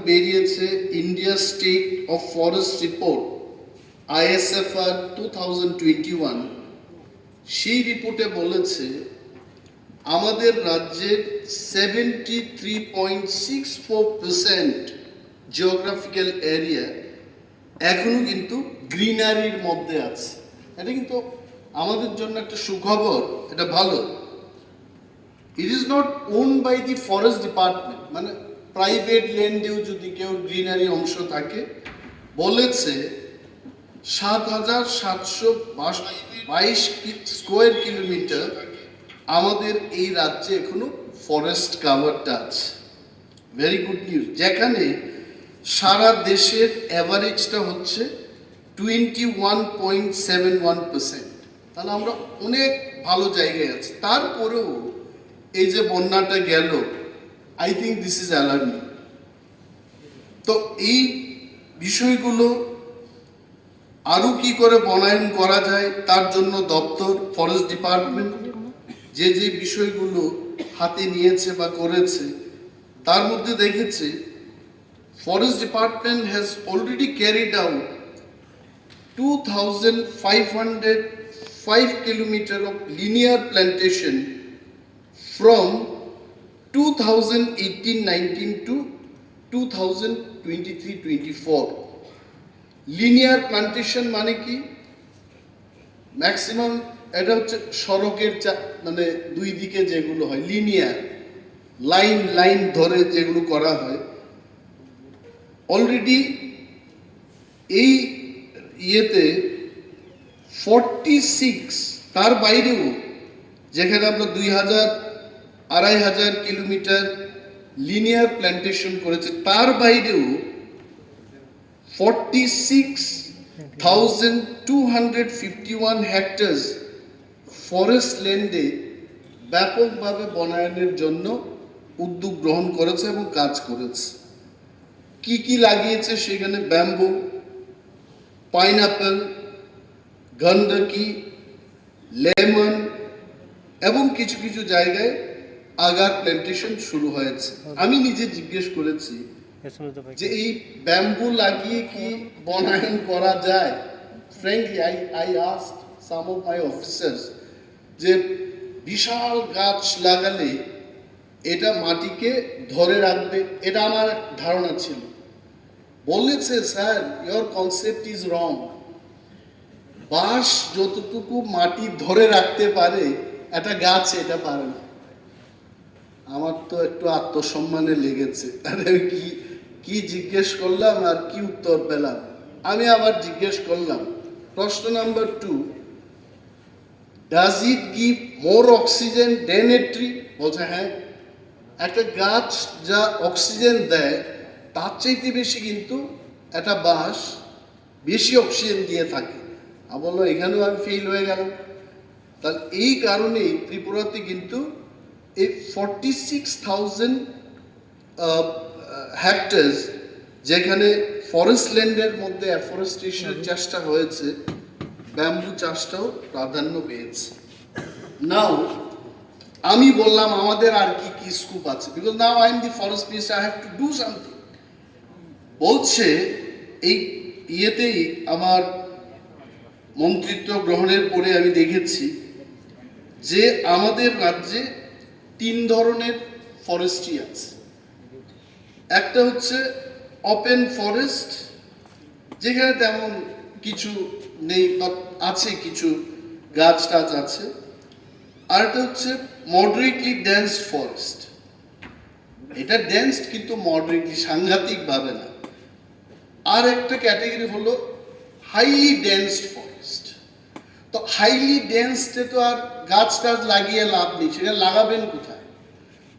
বেরিয়েছে India state of forest report ISFR 2021। সেই রিপোর্টে বলেছে আমাদের রাজ্যের 73.64% জিওগ্রাফিক্যাল এরিয়া এখনো কিন্তু গ্রিনারির মধ্যে আছে। এটা কিন্তু আমাদের জন্য একটা সুখবর, এটা ভালো। It is not owned by the forest department, মানে প্রাইভেট ল্যান্ডেও যদি কেউ গ্রিনারি অংশ থাকে, বলেছে 7,722 স্কোয়ার কিলোমিটার আমাদের এই রাজ্যে এখনো ফরেস্ট কাভারটা আছে। ভেরি গুড নিউজ, যেখানে সারা দেশের অ্যাভারেজটা হচ্ছে 21.71%। তাহলে আমরা অনেক ভালো জায়গায় আছি। তারপরেও এই যে বন্যাটা গেল, I think this is alarming. তো এই বিষয়গুলো আরও কি করে বনায়ন করা যায়, তার জন্য দপ্তর, ফরেস্ট ডিপার্টমেন্ট যে যে বিষয়গুলো হাতে নিয়েছে বা করেছে, তার মধ্যে দেখেছে forest department has already carried out 2,505 kilometers of linear plantation from 2018-19 to 2023-24। Linear plantation মানে কি? ম্যাক্সিমাম এটা হচ্ছে সড়কের মানে দুই দিকে যেগুলো হয় লিনিয়ার, লাইন লাইন ধরে যেগুলো করা হয়। অলরেডি এই ইয়েতে 46, তার বাইরেও যেখানে আমরা 2,000-2,500 কিলোমিটার লিনিয়ার প্ল্যান্টেশন করেছে, তার বাইরেও 46,251 হেক্টরস ফরেস্ট ল্যান্ডে ব্যাপকভাবে বনায়নের জন্য উদ্যোগ গ্রহণ করেছে এবং কাজ করেছে। কি কি লাগিয়েছে সেখানে? ব্যাম্বু, পাইনাপেল, গন্ডকি, লেমন এবং কিছু কিছু জায়গায় আগার প্ল্যান্টেশন শুরু হয়েছে। আমি নিজে জিজ্ঞেস করেছি যে এই ব্যাম্বু লাগিয়ে কি বনায়ন করা যায়? Frankly I asked some of my officers যে বিশাল গাছ লাগালে এটা মাটিকে ধরে রাখবে, এটা আমার ধারণা ছিল। বলেছে, sir, your concept is wrong. বাঁশ যতটুকু মাটি ধরে রাখতে পারে একটা গাছ এটা পারে না। আমার তো একটু আত্মসম্মানে লেগেছে। আমি কি জিজ্ঞেস করলাম আর কি উত্তর পেলাম। আমি আবার জিজ্ঞেস করলাম, প্রশ্ন number 2, does it give more oxygen than a tree? বলছে হ্যাঁ, একটা গাছ যা অক্সিজেন দেয় তার চাইতে বেশি কিন্তু একটা বাঁশ বেশি অক্সিজেন দিয়ে থাকে। আমি বললো, এখানেও আমি ফেল হয়ে গেলাম। তাহলে এই কারণেই ত্রিপুরাতে কিন্তু এই 46,000 হেক্টরস যেখানে ফরেস্ট ল্যান্ডের মধ্যে অ্যাফরেস্টেশনের চেষ্টা হয়েছে, ব্যাম্বু চাষটাও প্রাধান্য পেয়েছে। নাও আমি বললাম আমাদের আর কি কি স্কোপ আছে, because now I am the forest minister, I have to do something. বলছে এই ইয়েতেই আমার মন্ত্রিত্ব গ্রহণের পরে আমি দেখেছি যে আমাদের রাজ্যে 3 ধরনের ফরেস্ট্রি আছে। একটা হচ্ছে ওপেন ফরেস্ট, যেখানে তেমন কিছু নেই বা আছে, কিছু গাছ টাছ আছে। আর একটা হচ্ছে মডারেটলি ডেন্সড ফরেস্ট। এটা ডেন্সড কিন্তু মডারেটলি, সাংঘাতিকভাবে না। আর একটা ক্যাটাগরি হলো হাইলি ডেন্সড ফরেস্ট। তো হাইলি ডেন্সডে তো আর গাছ টাছ লাগিয়ে লাভ নেই, সেটা লাগাবেন কোথায়?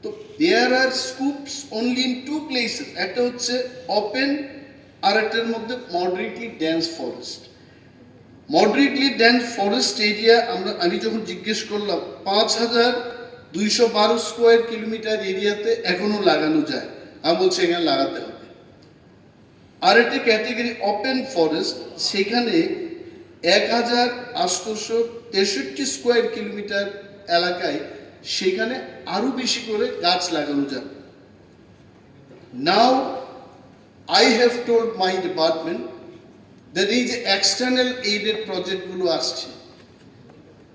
তো there are scopes only in 2 places. একটা হচ্ছে ওপেন, আর একটার মধ্যে moderately dense forest. Moderately dense forest area আমি যখন জিজ্ঞেস করলাম, 5,212 স্কোয়ার কিলোমিটার এরিয়াতে এখনো লাগানো যায়। আমি বলছি এখানে লাগাতে হবে। আর একটা ক্যাটেগরি ওপেন ফরেস্ট, সেখানে 1,863 স্কোয়ার কিলোমিটার এলাকায় সেখানে আরো বেশি করে গাছ লাগানো যাবে। নাও I have told my department that এই যে এক্সটার্নাল এইডেড প্রজেক্টগুলো আসছে,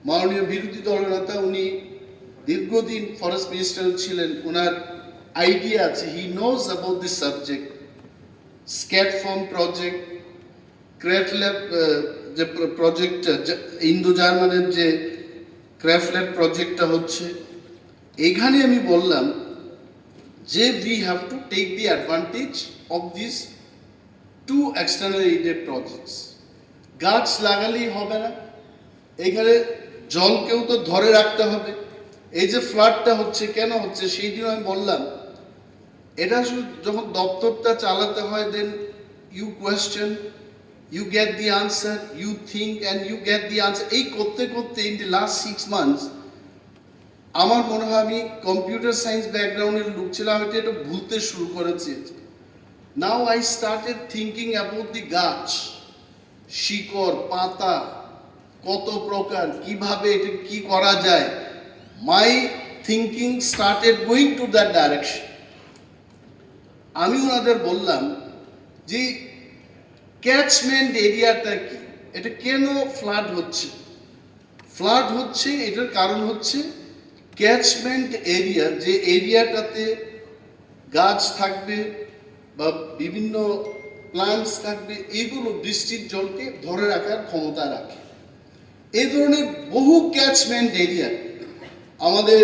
মাননীয় বিরোধী দলনেতা উনি দীর্ঘদিন ফরেস্ট মিনিস্টার ছিলেন, ওনার আইডিয়া আছে, he knows about this subject. স্ক্যাট ফার্ম প্রজেক্ট, ক্র্যাফট ল্যাব যে প্রজেক্টটা ইন্দো জার্মানের যে ক্র্যাফট ল্যাব প্রজেক্টটা হচ্ছে, এখানে আমি বললাম যে we have to take the advantage of this two external aided projects. গাছ লাগালেই হবে না, এখানে জলকেও তো ধরে রাখতে হবে। এই যে ফ্লাডটা হচ্ছে কেন হচ্ছে, সেই দিন আমি বললাম এটা শুধু যখন দপ্তরটা চালাতে হয়, then you question, you get the answer, you think and you get the answer. এই করতে করতে ইন দি লাস্ট 6 months আমার মনে হয় আমি কম্পিউটার সায়েন্স ব্যাকগ্রাউন্ডের লোক ছিলাম, এটা ভুলতে শুরু করেছি। Now I started thinking about the গাছ, শিকড়, পাতা কত প্রকার, কিভাবে এটা কি করা যায়। My thinking started going to that direction. আমি ওনাদের বললাম যে ক্যাচমেন্ট এরিয়াটা কি, এটা কেন ফ্লাড হচ্ছে। ফ্লাড হচ্ছে এটার কারণ হচ্ছে ক্যাচমেন্ট এরিয়া, যে এরিয়াটাতে গাছ থাকবে বা বিভিন্ন প্লান্টস থাকবে, এগুলো বৃষ্টির জলকে ধরে রাখার ক্ষমতা রাখে। এই ধরনের বহু ক্যাচমেন্ট এরিয়া আমাদের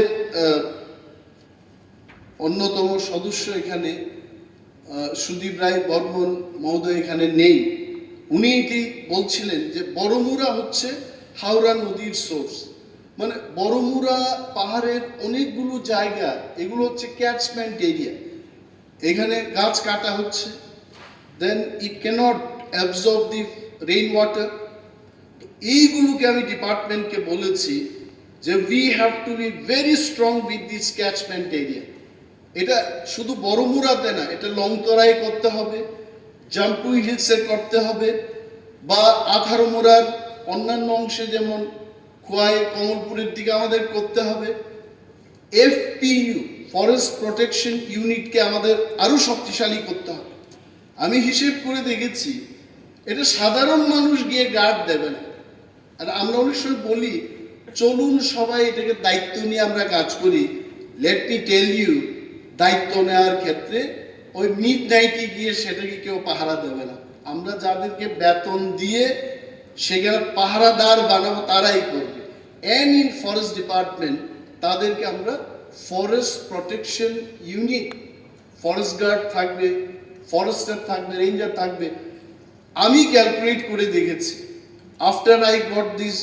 অন্যতম সদস্য এখানে সুদীপ রায় বর্মন মহোদয় এখানে নেই, উনি এটি বলছিলেন যে বড়মুড়া হচ্ছে হাওড়া নদীর সোর্স। মানে বড়মুড়া পাহাড়ের অনেকগুলো জায়গা, এগুলো হচ্ছে ক্যাচমেন্ট এরিয়া, এখানে গাছ কাটা হচ্ছে, then it cannot absorb the rain water. এইগুলোকে আমি ডিপার্টমেন্টকে বলেছি যে we have to be very strong with this catchment area. এটা শুধু বড়মুড়াতে না, এটা লংতরাই করতে হবে, জাম্পুই হিলসে করতে হবে, বা আথারমোড়ার অন্যান্য অংশে যেমন খোয়াই কমলপুরের দিকে আমাদের করতে হবে। এফপিইউ ফরেস্ট প্রোটেকশন ইউনিটকে আমাদের আরও শক্তিশালী করতে হবে। আমি হিসেব করে দেখেছি এটা সাধারণ মানুষ গিয়ে গার্ড দেবে না। আর আমরা অনেক সময় বলি চলুন সবাই এটাকে দায়িত্ব নিয়ে আমরা কাজ করি। লেট মি টেল ইউ, দায়িত্ব নেওয়ার ক্ষেত্রে ওই মিড নাইটে গিয়ে সেটাকে কেউ পাহারা দেবে না। আমরা যাদেরকে বেতন দিয়ে সেখানে পাহারাদার বানাবো তারাই করবে। অ্যান্ড ইন ফরেস্ট ডিপার্টমেন্ট তাদেরকে আমরা forest protection unit, forest guard থাকবে, ফরেস্টার থাকবে, রেঞ্জার থাকবে। আমি ক্যালকুলেট করে দেখেছি, after I got this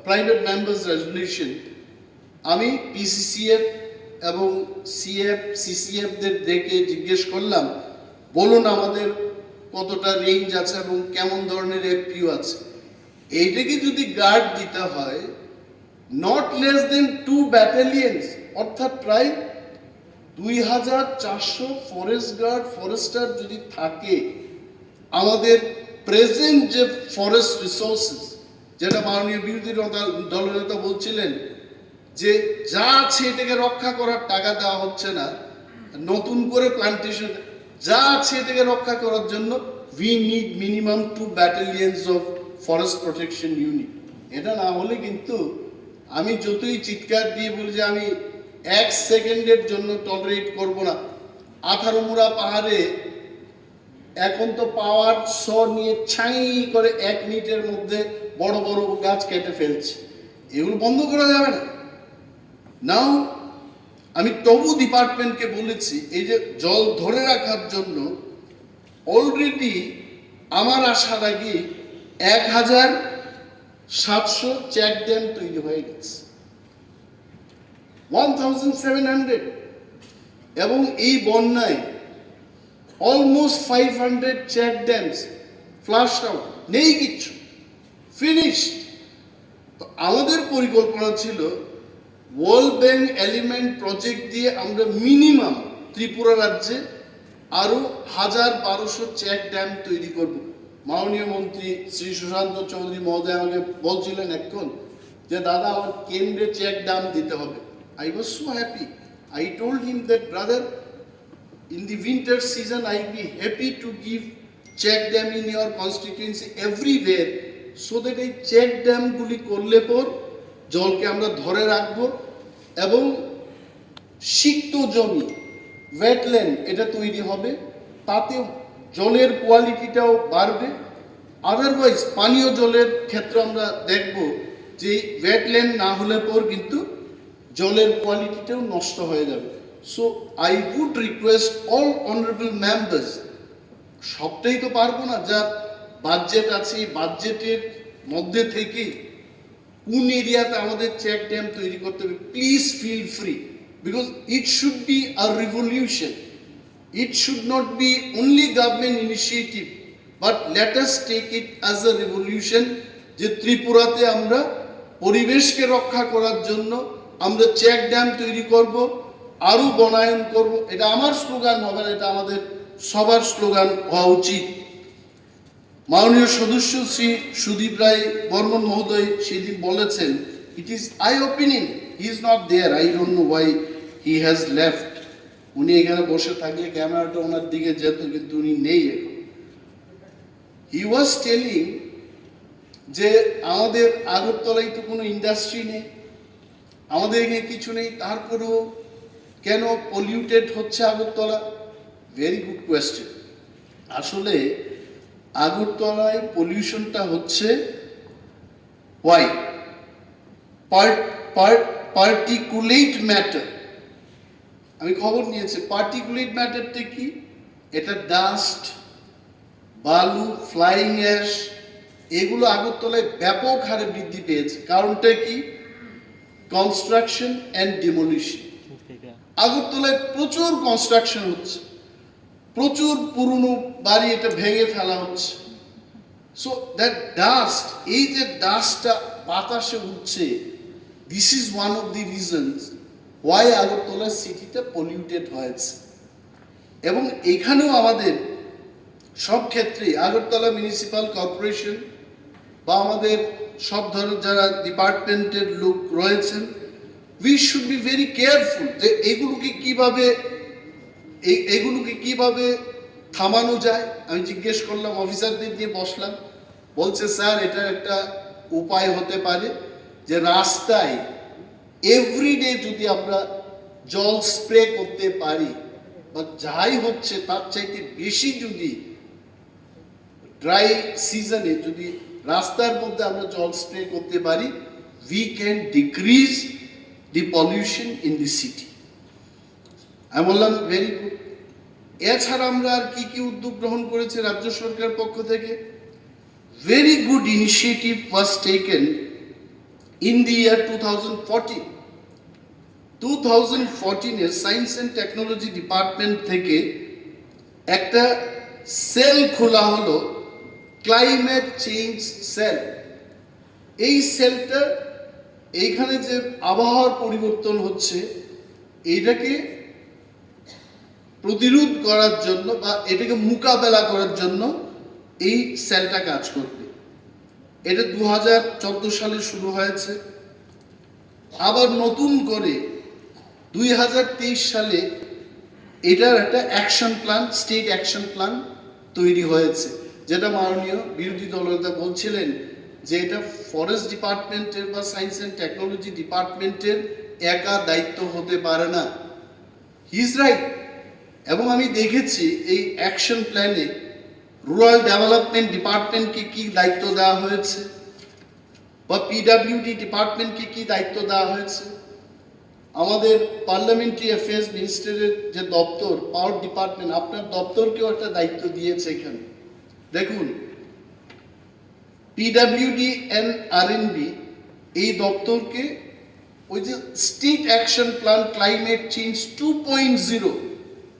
private members resolution, আমি পিসিসিএফ এবং সিএফ সিসিএফদের ডেকে জিজ্ঞেস করলাম, বলুন আমাদের কতটা রেঞ্জ আছে এবং কেমন ধরনের এফপিইউ আছে। এইটাকে যদি গার্ড দিতে হয় নট লেস দেন 2 ব্যাটালিয়ন্স, অর্থাৎ প্রায় 2400 ফরেস্ট গার্ড ফরেস্টার যদি থাকে, আমাদের প্রেজেন্ট যে ফরেস্ট রিসোর্সেস, যেটা মাননীয় বিরোধী দলনেতা বলছিলেন যে যা আছে এটাকে রক্ষা করার টাকা দেওয়া হচ্ছে না, নতুন করে প্লান্টেশন, যা আছে এটাকে রক্ষা করার জন্য we need minimum 2 ব্যাটালিয়ন্স of forest protection unit. এটা না হলে কিন্তু আমি যতই চিৎকার দিয়ে বলি যে আমি 1 সেকেন্ডের জন্য টলারেট করব না। আথারমুড়া পাহাড়ে এখন তো পাওয়ার শ নিয়ে ছাই করে 1 মিনিটের মধ্যে বড় বড় গাছ কেটে ফেলছে, এগুলো বন্ধ করা যাবে না। নাও আমি তবু ডিপার্টমেন্টকে বলেছি এই যে জল ধরে রাখার জন্য অলরেডি আমার আসার আগে 1700 চেক ড্যাম তৈরি হয়ে গেছে, 1700, এবং এই বন্যায় almost 500 check dams flush out, নেই কিচ্ছু, ফিনিশড। তো আমাদের পরিকল্পনা ছিল ওয়ার্ল্ড ব্যাংক এলিমেন্ট প্রজেক্ট দিয়ে আমরা মিনিমাম ত্রিপুরা রাজ্যে আরও 1200 চেক ড্যাম তৈরি করব। মাননীয় মন্ত্রী শ্রী সুশান্ত চৌধুরী মহোদয় আমাকে বলছিলেন এখন যে দাদা আমার কেন্দ্রে চেক ড্যাম দিতে হবে। I was so happy. I told him that brother, In the winter season, I'll be happy to check dam in your constituency everywhere, so that এই চেক ড্যামগুলি করলে পর জলকে আমরা ধরে রাখবো এবং সিক্ত জমি ওয়েটল্যান্ড এটা তৈরি হবে, তাতে জলের কোয়ালিটিটাও বাড়বে। আদারওয়াইজ পানীয় জলের ক্ষেত্রে আমরা দেখব যে ওয়েটল্যান্ড না হলে পর কিন্তু জলের কোয়ালিটিটাও নষ্ট হয়ে যাবে। So I would request all honourable members, সবটাই তো পারবো না, যা বাজেট আছে বাজেটের মধ্যে থেকে কোন এরিয়াতে আমাদের চেক ড্যাম তৈরি করতে হবে, please feel free, because it should be a revolution, it should not be only government initiative, but let us take it as a revolution, যে ত্রিপুরাতে আমরা পরিবেশকে রক্ষা করার জন্য আমরা চেক ড্যাম তৈরি করব, আরও বনায়ন করব। এটা আমার স্লোগান হবে না, এটা আমাদের সবার স্লোগান হওয়া উচিত। মাননীয় সদস্য শ্রী সুদীপ রায় বর্মন মহোদয় সেদিন বলেছেন, it is I opinion, he is not there, I don't know why he has left. উনি এখানে বসে থাকলে ক্যামেরাটা ওনার দিকে যেত, কিন্তু উনি নেই এখন। হি ওয়াজ টেলিং যে আমাদের আগরতলায় তো কোনো ইন্ডাস্ট্রি নেই, আমাদের এখানে কিছু নেই, তারপরেও কেন পলিউটেড হচ্ছে আগরতলা? Very good question. আসলে আগরতলায় পলিউশনটা হচ্ছে ওয়াই পার্টিকুলেট ম্যাটার। আমি খবর নিয়েছি, পার্টিকুলেট ম্যাটারটা কি? এটা ডাস্ট, বালু, ফ্লাইং অ্যাশ, এগুলো আগরতলায় ব্যাপক হারে বৃদ্ধি পেয়েছে। কারণটা কি? Construction and demolition. আগরতলায় প্রচুর কনস্ট্রাকশন হচ্ছে, প্রচুর পুরনো বাড়ি এটা ভেঙে ফেলা হচ্ছে। সো দ্যাট ডাস্ট, এই যে ডাস্টটা বাতাসে উঠছে, this is one of the reasons why Agartala সিটিটা পলিউটেড হয়েছে। এবং এখানেও আমাদের সব ক্ষেত্রে আগরতলা মিউনিসিপ্যাল কর্পোরেশন বা আমাদের সব ধরনের যারা ডিপার্টমেন্টের লোক রয়েছেন, we should be very careful যে এগুলোকে কিভাবে থামানো যায়। আমি জিজ্ঞেস করলাম, অফিসারদের দিয়ে বসলাম, বলছে স্যার এটা একটা উপায় হতে পারে যে রাস্তায় এভরিডে যদি আমরা জল স্প্রে করতে পারি, বা যাই হচ্ছে তার চাইতে বেশি যদি ড্রাই সিজনে যদি রাস্তার মধ্যে আমরা জল স্প্রে করতে পারি, we can decrease the pollution in the city. আমি বললাম ভেরি গুড। এছাড়া আমরা আর কি কি উদ্যোগ গ্রহণ করেছি রাজ্য সরকার পক্ষ থেকে? Very good initiative was taken in the year 2014। 2014-এর সায়েন্স অ্যান্ড টেকনোলজি ডিপার্টমেন্ট থেকে একটা সেল খোলা হলো, ক্লাইমেট চেঞ্জ সেল। এই সেলটা এইখানে যে আবহাওয়ার পরিবর্তন হচ্ছে এইটাকে প্রতিরোধ করার জন্য বা এটাকে মোকাবেলা করার জন্য এই সেলটা কাজ করবে। এটা 2014 সালে শুরু হয়েছে, আবার নতুন করে 2023 সালে এটার একটা action plan, state action plan তৈরি হয়েছে, যেটা মাননীয় বিরোধী দলনেতা বলছিলেন যে এটা ফরেস্ট ডিপার্টমেন্টের বা সায়েন্স অ্যান্ড টেকনোলজি ডিপার্টমেন্টের একা দায়িত্ব হতে পারে না। He is right. এবং আমি দেখেছি এই অ্যাকশন প্ল্যানে রুরাল ডেভেলপমেন্ট ডিপার্টমেন্টকে কি দায়িত্ব দেওয়া হয়েছে, বা পিডাব্লিউডি ডিপার্টমেন্টকে কি দায়িত্ব দেওয়া হয়েছে, আমাদের পার্লামেন্টারি অ্যাফেয়ার্স মিনিস্টারের যে দপ্তর পাওয়ার ডিপার্টমেন্ট, আপনার দপ্তরকেও একটা দায়িত্ব দিয়েছে এখানে। দেখুন, পিডাব্লিউডি অ্যান্ড আরএনবি এই দপ্তরকে ওই যে state action plan climate change 2.0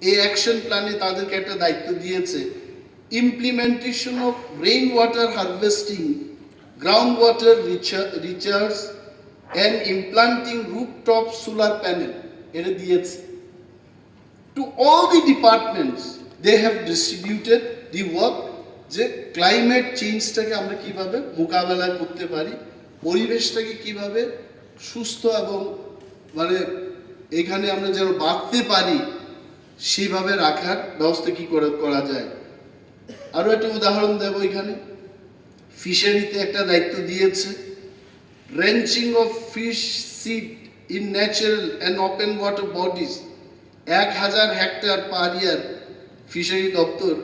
এই অ্যাকশন প্ল্যানে তাদেরকে একটা দায়িত্ব দিয়েছে, implementation of rain water harvesting, ground water recharge and implanting rooftop solar panel, এটা দিয়েছে। To all the departments they have distributed the work, যে ক্লাইমেট চেঞ্জটাকে আমরা কিভাবে মোকাবেলা করতে পারি, পরিবেশটাকে কিভাবে সুস্থ এবং মানে এখানে আমরা যেন বাঁচতে পারি, সেইভাবে রাখার ব্যবস্থা কি করে করা যায়। আরও একটা উদাহরণ দেব, এখানে ফিশারিতে একটা দায়িত্ব দিয়েছে, ranching of fish seed in natural and open water bodies, 1000 hectare per year fishery দপ্তর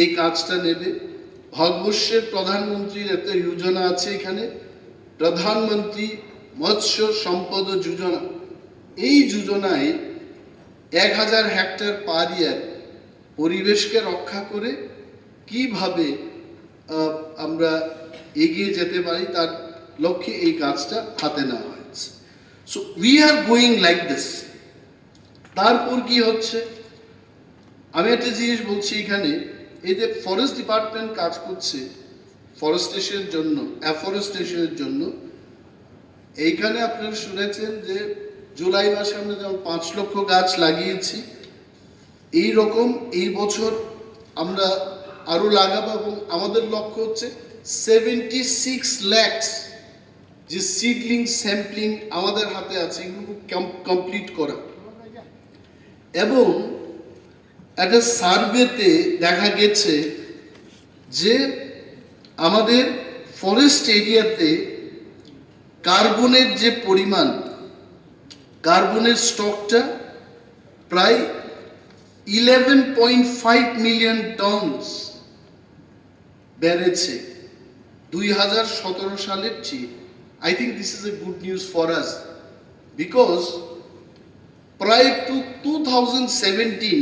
এই কাজটা নেবে। ভারতবর্ষের প্রধানমন্ত্রীর একটা যোজনা আছে এখানে, প্রধানমন্ত্রী মৎস্য সম্পদ যোজনা। এই যোজনায় 1000 হেক্টর পার ইয়ার পরিবেশকে রক্ষা করে কিভাবে আমরা এগিয়ে যেতে পারি তার লক্ষ্যে এই কাজটা হাতে নেওয়া হয়েছে। So we are going like this. তারপর কি হচ্ছে, আমি একটা জিনিস বলছি এখানে, এই যে ফরেস্ট ডিপার্টমেন্ট কাজ করছে ফরেস্টেশনের জন্য, অ্যাফরেস্টেশনের জন্য, এইখানে আপনারা শুনেছেন যে জুলাই মাসে আমরা যেমন 5 লক্ষ গাছ লাগিয়েছি, এই রকম এই বছর আমরা আরও লাগাবো এবং আমাদের লক্ষ্য হচ্ছে 76 লাখ যে সিডলিং স্যাম্পলিং আমাদের হাতে আছে এগুলো কমপ্লিট করা। এবং একটা সার্ভেতে দেখা গেছে যে আমাদের ফরেস্ট এরিয়াতে কার্বনের যে পরিমাণ, কার্বনের স্টকটা প্রায় 11.5 মিলিয়ন টনস বেড়েছে 2017 সালের চেয়ে। I think this is a good news for us because prior to 2017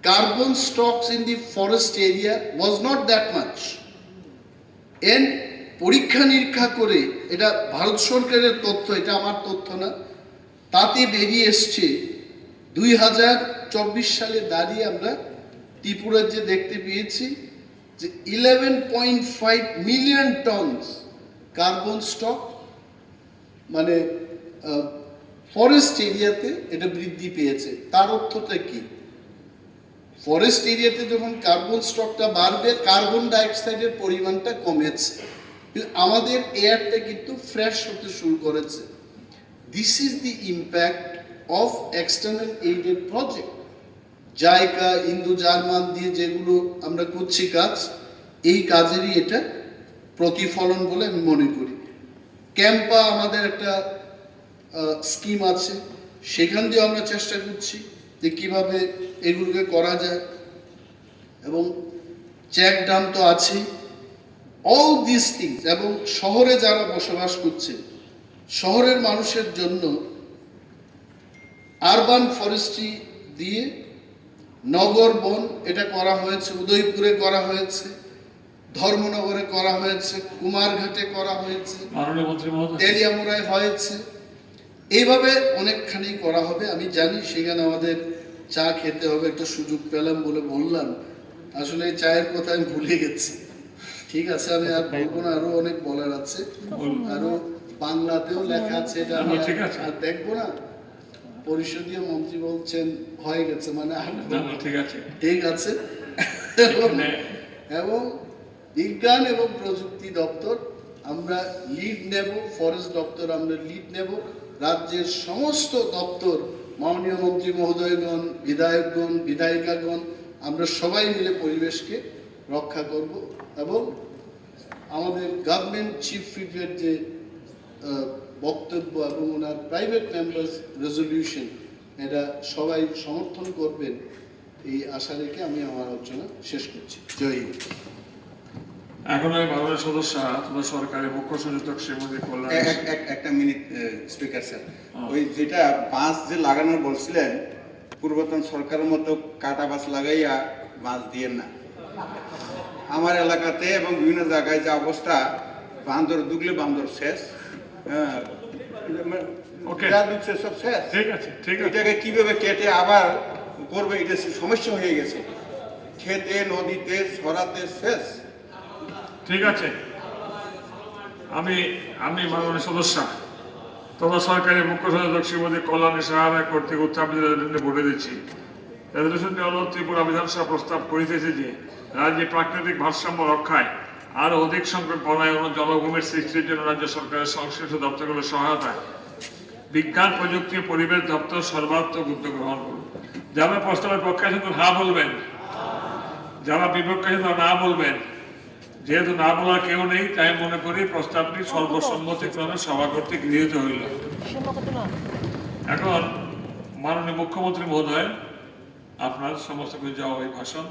carbon stocks in the forest area was not that much, and পরীক্ষা নিরীক্ষা করে, এটা ভারত সরকারের তথ্য, এটা আমার তথ্য না, তাতে বেরিয়ে এসছে 2024 সালে দাঁড়িয়ে আমরা ত্রিপুরার যে দেখতে পেয়েছি যে 11.5 মিলিয়ন টনস কার্বন স্টক, মানে ফরেস্ট এরিয়াতে এটা বৃদ্ধি পেয়েছে। তার অর্থটা কি, ফরেস্ট এরিয়াতে যখন কার্বন স্টকটা বাড়বে, কার্বন ডাইঅক্সাইডের পরিমাণটা কমেছে, কিন্তু আমাদের এয়ারটা কিন্তু ফ্রেশ হতে শুরু করেছে। This is the impact of external aided project. JICA, Indo German দিয়ে যেগুলো আমরা করছি কাজ, এই কাজেরই এটা প্রতিফলন বলে আমি মনে করি। ক্যাম্পা আমাদের একটা স্কিম আছে, সেখান দিয়ে আমরা চেষ্টা করছি যে কীভাবে এগুলোকে করা যায়, এবং চেক ড্যাম তো আছেই। অল দিস থিংস, এবং শহরে যারা বসবাস করছে, শহরের মানুষের জন্য আরবান ফরেস্ট্রি দিয়ে নগর বন এটা করা হয়েছে, উদয়পুরে করা হয়েছে, ধর্মনগরে করা হয়েছে, কুমারঘাটে করা হয়েছে, তেলিয়ামুড়ায় হয়েছে, এইভাবে অনেকখানি করা হবে। আমি জানি সেখানে আমাদের চা খেতে হবে, একটা সুযোগ পেলাম বলে বললাম, আসলে চায়ের কথা আমি ভুলে গেছি। ঠিক আছে, আমি আর বলবো না, আরো অনেক বলার আছে, আরো বাংলাতেও লেখা আছে, এটা আমি আর দেখবো না। পরিষদীয় মন্ত্রী বলছেন হয়ে গেছে, মানে ঠিক আছে। এবং বিজ্ঞান এবং প্রযুক্তি দপ্তর আমরা লিড নেব, ফরেস্ট দপ্তর আমরা লিড নেব, রাজ্যের সমস্ত দপ্তর, মাননীয় মন্ত্রী মহোদয়গণ, বিধায়কগণ, বিধায়িকাগণ, আমরা সবাই মিলে পরিবেশকে রক্ষা করব। এবং আমাদের গভর্নমেন্ট চিফ হুইপের যে বক্তব্য এবং ওনার প্রাইভেট মেম্বার্স রেজলিউশন, এটা সবাই সমর্থন করবেন, এই আশা রেখে আমি আমার আলোচনা শেষ করছি। জয় হিন্দ। এখন আমি বাংলাদেশ সদস্য তথা সরকারের মুখ্য সচেতক শ্রীমতী কল্যাণ। একটা মিনিট স্পিকার স্যার, ওই যেটা বাঁশ যে লাগানোর বলছিলেন, পূর্বতন সরকারের মতো কাটা বাঁশ লাগাইয়া বাঁশ দিয়ে না। আমার এলাকাতে এবং বিভিন্ন জায়গায় যে অবস্থা, বান্দর দুগলে বান্দর শেষ, সব শেষ। ঠিক আছে, ঠিক আছে। এটাকে কিভাবে কেটে আবার করবে, এটা সমস্যা হয়ে গেছে, খেতে নদীতে ছড়াতে শেষ। ঠিক আছে, আমি মাননীয় সদস্য তথা সরকারের মুখ্য সচেতক শ্রীমতী কল্যাণী সাহারা কর্তৃক উত্থাপিত বলে দিচ্ছি। রেজলিউশনটি হল ত্রিপুরা বিধানসভা প্রস্তাব করিতেছে যে রাজ্যে প্রাকৃতিক ভারসাম্য রক্ষায় আরও অধিক সংখ্যক বনায়ন ও জলভূমির সৃষ্টির জন্য রাজ্য সরকারের সংশ্লিষ্ট দপ্তরগুলোর সহায়তায় বিজ্ঞান প্রযুক্তি ও পরিবেশ দপ্তর সর্বাত্মক উদ্যোগ গ্রহণ করুন। যারা প্রস্তাবের পক্ষে আছেন তো হা বলবেন, যারা বিপক্ষে আছেন তারা না বলবেন। যেহেতু না বলার কেউ নেই, তাই মনে করি প্রস্তাবটি সর্বসম্মতিক্রমে সভা কর্তৃক গৃহীত হইল। এখন মাননীয় মুখ্যমন্ত্রী মহোদয়, আপনার সমস্ত কিছু জবাবী ভাষণ।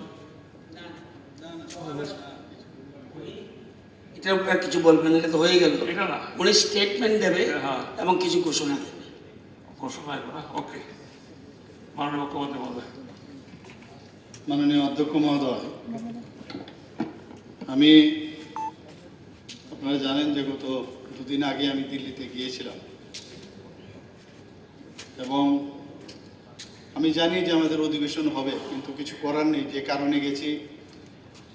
এটার উপরে আর কিছু বলবেন, এটা তো হয়ে গেল। এটা না, উনি স্টেটমেন্ট দেবে হ্যাঁ। এবং কিছু ঘোষণা দেবে। ঘোষণা না, ওকে। মাননীয় মুখ্যমন্ত্রী মহোদয়। মাননীয় অধ্যক্ষ মহোদয়, আমি আপনারা জানেন যে গত দুদিন আগে আমি দিল্লিতে গিয়েছিলাম এবং আমি জানি যে আমাদের অধিবেশন হবে, কিন্তু কিছু করার নেই। যে কারণে গেছি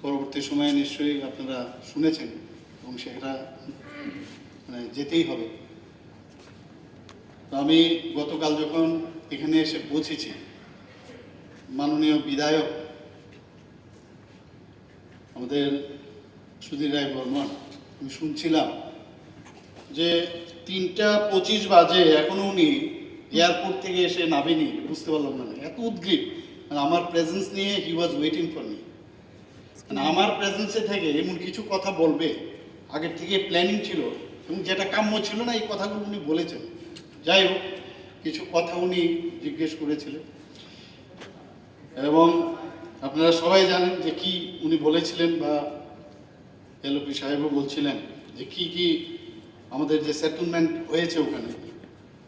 পরবর্তী সময়ে নিশ্চয়ই আপনারা শুনেছেন এবং সেটা যেতেই হবে। তো আমি গতকাল যখন এখানে এসে পৌঁছেছি, মাননীয় বিধায়ক আমাদের সুধীর রায় বর্মন, আমি শুনছিলাম যে 3:25 বাজে এখনো উনি এয়ারপোর্ট থেকে এসে নামেনি। বুঝতে পারলাম না, এত উদ্গ্রীব। আমার প্রেজেন্স নিয়ে হি ওয়াজ ওয়েটিং ফর মি। আমার প্রেজেন্সে থেকে এমন কিছু কথা বলবে আগের থেকে প্ল্যানিং ছিল এবং যেটা কাম্য ছিল না, এই কথাগুলো উনি বলেছেন। যাই হোক, কিছু কথা উনি জিজ্ঞেস করেছিলেন এবং আপনারা সবাই জানেন যে কি উনি বলেছিলেন, বা এলওপি সাহেবও বলছিলেন যে কি কি আমাদের যে সেটেলমেন্ট হয়েছে ওখানে,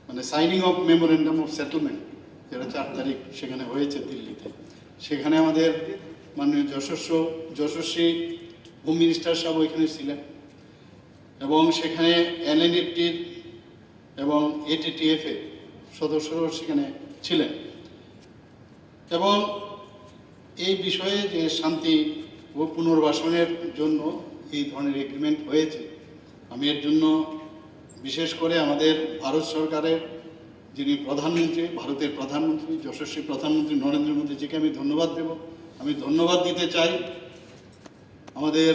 মানে signing off memorandum of settlement, যেটা 4 তারিখ সেখানে হয়েছে দিল্লিতে। সেখানে আমাদের মাননীয় যশস্বী হোম মিনিস্টার সাহেব ওইখানে ছিলেন এবং সেখানে এনএনএফটির এবং এটিটিএফের সদস্যরাও সেখানে ছিলেন এবং এই বিষয়ে যে শান্তি ও পুনর্বাসনের জন্য এই ধরনের এগ্রিমেন্ট হয়েছে, আমি এর জন্য বিশেষ করে আমাদের ভারত সরকারের যিনি প্রধানমন্ত্রী, ভারতের প্রধানমন্ত্রী যশস্বী প্রধানমন্ত্রী নরেন্দ্র মোদীজিকে আমি ধন্যবাদ দেব। আমি ধন্যবাদ দিতে চাই আমাদের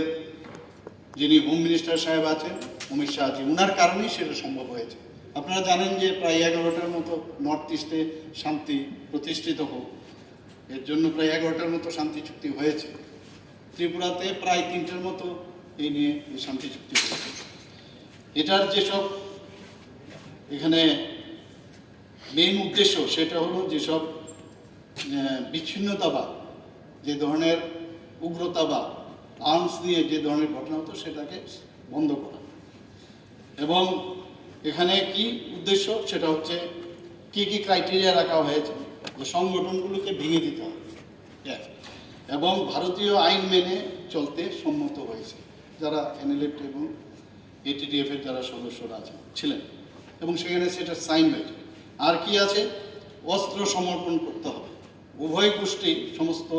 যিনি হোম মিনিস্টার সাহেব আছেন অমিত শাহজি, ওনার কারণেই সেটা সম্ভব হয়েছে। আপনারা জানেন যে প্রায় 11টার মতো নর্থ ইস্টে শান্তি প্রতিষ্ঠিত হোক, এর জন্য প্রায় 11টার মতো শান্তি চুক্তি হয়েছে। ত্রিপুরাতে প্রায় 3টার মতো এই নিয়ে শান্তি চুক্তি হয়েছে। এটার যেসব এখানে মেইন উদ্দেশ্য, সেটা হলো যেসব বিচ্ছিন্নতাবাদ, যে ধরনের উগ্রতাবাদ, আর্মস নিয়ে যে ধরনের ঘটনা হতো, সেটাকে বন্ধ করা। এবং এখানে কি উদ্দেশ্য, সেটা হচ্ছে কি কি ক্রাইটেরিয়া রাখা হয়েছে, যে সংগঠনগুলোকে ভেঙে দিতে হবে এবং ভারতীয় আইন মেনে চলতে সম্মত হয়েছে যারা এনএলএফ এবং এটিটিএফের যারা সদস্যরা ছিলেন এবং সেখানে সেটা সাইন হয়েছে। আর কি আছে, অস্ত্র সমর্পণ করতে হবে। উভয় গোষ্ঠী সমস্ত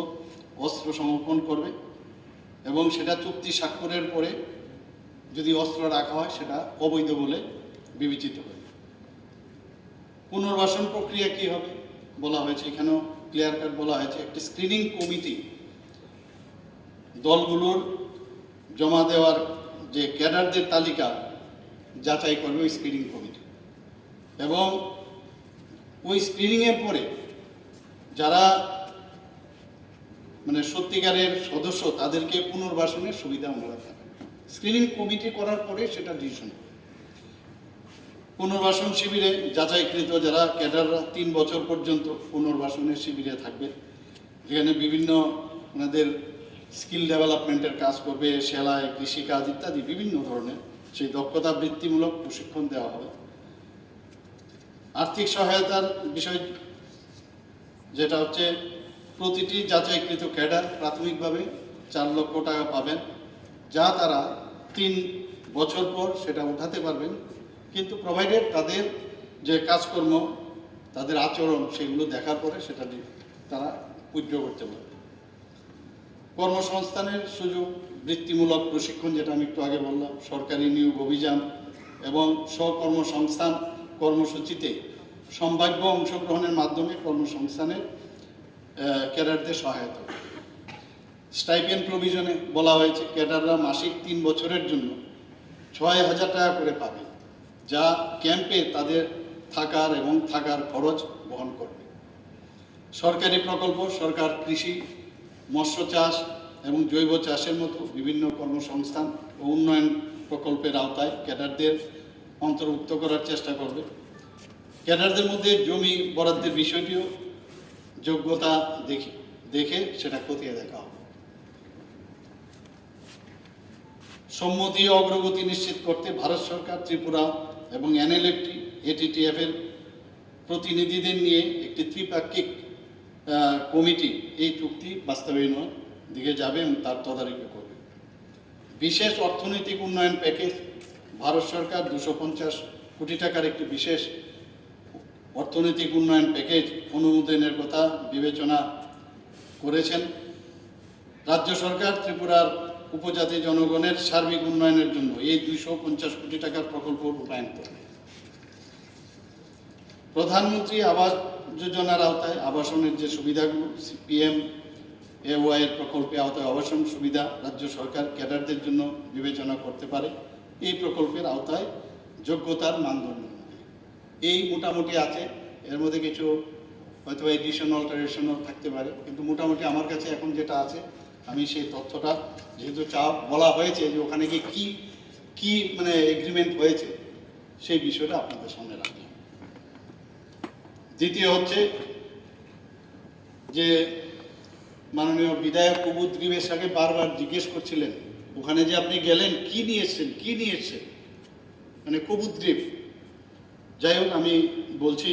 অস্ত্র সমর্পণ করবে এবং সেটা চুক্তি স্বাক্ষরের পরে যদি অস্ত্র রাখা হয় সেটা অবৈধ বলে বিবেচিত হবে। পুনর্বাসন প্রক্রিয়া কি হবে বলা হয়েছে, এখানেও ক্লিয়ার কাট বলা হয়েছে। একটি স্ক্রিনিং কমিটি দলগুলোর জমা দেওয়ার যে ক্যাডারদের তালিকা যাচাই করবে ওই স্ক্রিনিং কমিটি এবং ওই স্ক্রিনিংয়ের পরে যারা মানে সত্যিকারের সদস্য, তাদেরকে পুনর্বাসনের সুবিধা ওনারা থাকবে। স্ক্রিনিং কমিটি করার পরে সেটা ডিসিশন। পুনর্বাসন শিবিরে যাচাইকৃত যারা ক্যাডাররা 3 বছর পর্যন্ত পুনর্বাসনের শিবিরে থাকবে, যেখানে বিভিন্ন ওনাদের স্কিল ডেভেলপমেন্টের কাজ করবে, সেলাই, কৃষিকাজ ইত্যাদি বিভিন্ন ধরনের সেই দক্ষতা বৃত্তিমূলক প্রশিক্ষণ দেওয়া হবে। আর্থিক সহায়তার বিষয় যেটা হচ্ছে, প্রতিটি যাচাইকৃত ক্যাডার প্রাথমিকভাবে 4 লক্ষ টাকা পাবেন, যা তারা 3 বছর পর সেটা উঠাতে পারবেন, কিন্তু প্রোভাইডেড তাদের যে কাজকর্ম, তাদের আচরণ, সেগুলো দেখার পরে সেটা তারা উইথড্র করতে পারবে। কর্মসংস্থানের সুযোগ, বৃত্তিমূলক প্রশিক্ষণ, যেটা আমি একটু আগে বললাম, সরকারি নিয়োগ অভিযান এবং স্বকর্মসংস্থান কর্মসূচিতে সম্ভাব্য অংশগ্রহণের মাধ্যমে কর্মসংস্থানের ক্যাডারদের সহায়তা। স্টাইপেন্ড প্রভিশনে বলা হয়েছে ক্যাডাররা মাসিক 3 বছরের জন্য 6,000 টাকা করে পাবে, যা ক্যাম্পে তাদের থাকার খরচ বহন করবে। সরকারি প্রকল্প, সরকার কৃষি, মৎস্য চাষ এবং জৈব চাষের মতো বিভিন্ন কর্মসংস্থান ও উন্নয়ন প্রকল্পের আওতায় ক্যাডারদের অন্তর্ভুক্ত করার চেষ্টা করবে। ক্যাডারদের মধ্যে জমি বরাদ্দের বিষয়টিও যোগ্যতা দেখে সেটা খতিয়ে দেখা হবে। সম্মতি ও অগ্রগতি নিশ্চিত করতে ভারত সরকার, ত্রিপুরা এবং এনএলএফটি, এটিটিএফ এর প্রতিনিধিদের নিয়ে একটি ত্রিপাক্ষিক কমিটি এই চুক্তি বাস্তবায়নের দিকে যাবে এবং তার তদারকি করবে। বিশেষ অর্থনৈতিক উন্নয়ন প্যাকেজ, ভারত সরকার 250 কোটি টাকার একটি বিশেষ অর্থনৈতিক উন্নয়ন প্যাকেজ অনুমোদনের কথা বিবেচনা করেছেন। রাজ্য সরকার ত্রিপুরার উপজাতি জনগণের সার্বিক উন্নয়নের জন্য এই 250 কোটি টাকার প্রকল্প রূপায়ণ করবে। প্রধানমন্ত্রী আবাস যোজনার আওতায় আবাসনের যে সুবিধাগুলো, PMAY এর প্রকল্পে আওতায় আবাসন সুবিধা রাজ্য সরকার ক্যাডারদের জন্য বিবেচনা করতে পারে। এই প্রকল্পের আওতায় যোগ্যতার মানদণ্ড এই মোটামুটি আছে। এর মধ্যে কিছু হয়তো এডিশন অল্টারেশনও থাকতে পারে, কিন্তু মোটামুটি আমার কাছে এখন যেটা আছে আমি সেই তথ্যটা, যেহেতু বলা হয়েছে যে ওখানে গিয়ে কি মানে এগ্রিমেন্ট হয়েছে, সেই বিষয়টা আপনাদের সামনে রাখলাম। দ্বিতীয় হচ্ছে যে মাননীয় বিধায়ক কুবুদ্রিবের সাথে বারবার জিজ্ঞেস করছিলেন, ওখানে যে আপনি গেলেন কি নিয়ে এসছেন মানে কুবুদ্রিব। যাই হোক, আমি বলছি